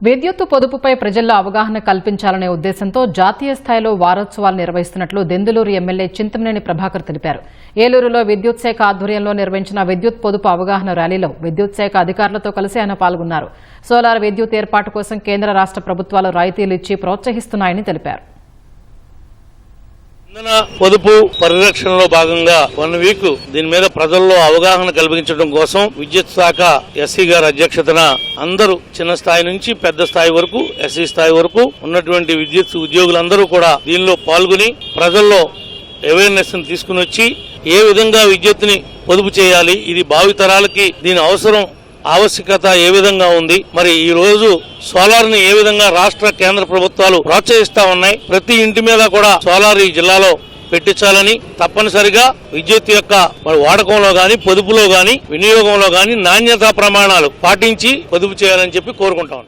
విద్యుత్తు పొదుపుపై ప్రజల్లో అవగాహన కల్పించాలనే ఉద్దేశంతో జాతీయ స్థాయిలో వారోత్సవాలు నిర్వహిస్తున్నట్లు దెందులూరు ఎమ్మెల్యే చింతమనేని ప్రభాకర్ తెలిపారు. ఏలూరులో విద్యుత్ శాఖ ఆధ్వర్యంలో నిర్వహించిన విద్యుత్ పొదుపు అవగాహన ర్యాలీలో విద్యుత్ శాఖ అధికారులతో కలిసి ఆయన పాల్గొన్నారు. సోలార్ విద్యుత్ ఏర్పాటు కోసం కేంద్ర రాష్ట్ర ప్రభుత్వాలు రాయితీలు ఇచ్చి ప్రోత్సహిస్తున్నాయని తెలిపారు. ఇంధన పొదుపు పరిరక్షణలో భాగంగా 1 వీక్ దీని మీద ప్రజల్లో అవగాహన కల్పించడం కోసం విద్యుత్ శాఖ ఎస్సీ గారి అధ్యక్షతన అందరూ చిన్న స్థాయి నుంచి పెద్ద స్థాయి వరకు ఎస్సీ స్థాయి వరకు ఉన్నటువంటి విద్యుత్ ఉద్యోగులందరూ కూడా దీనిలో పాల్గొని ప్రజల్లో అవేర్నెస్ ని తీసుకుని వచ్చి ఏ విధంగా విద్యుత్తుని పొదుపు చేయాలి, ఇది భావితరాలకి దీని ఆవశ్యకత ఏ విధంగా ఉంది, మరి ఈ రోజు సోలార్ ని ఏ విధంగా రాష్ట్ర కేంద్ర ప్రభుత్వాలు ప్రోత్సహిస్తా ఉన్నాయి, ప్రతి ఇంటి మీద కూడా సోలార్ ఈ జిల్లాలో పెట్టించాలని, తప్పనిసరిగా విద్యుత్ యొక్క వాడకంలో గాని పొదుపులో గాని వినియోగంలో గాని నాణ్యతా ప్రమాణాలు పాటించి పొదుపు చేయాలని చెప్పి కోరుకుంటాం.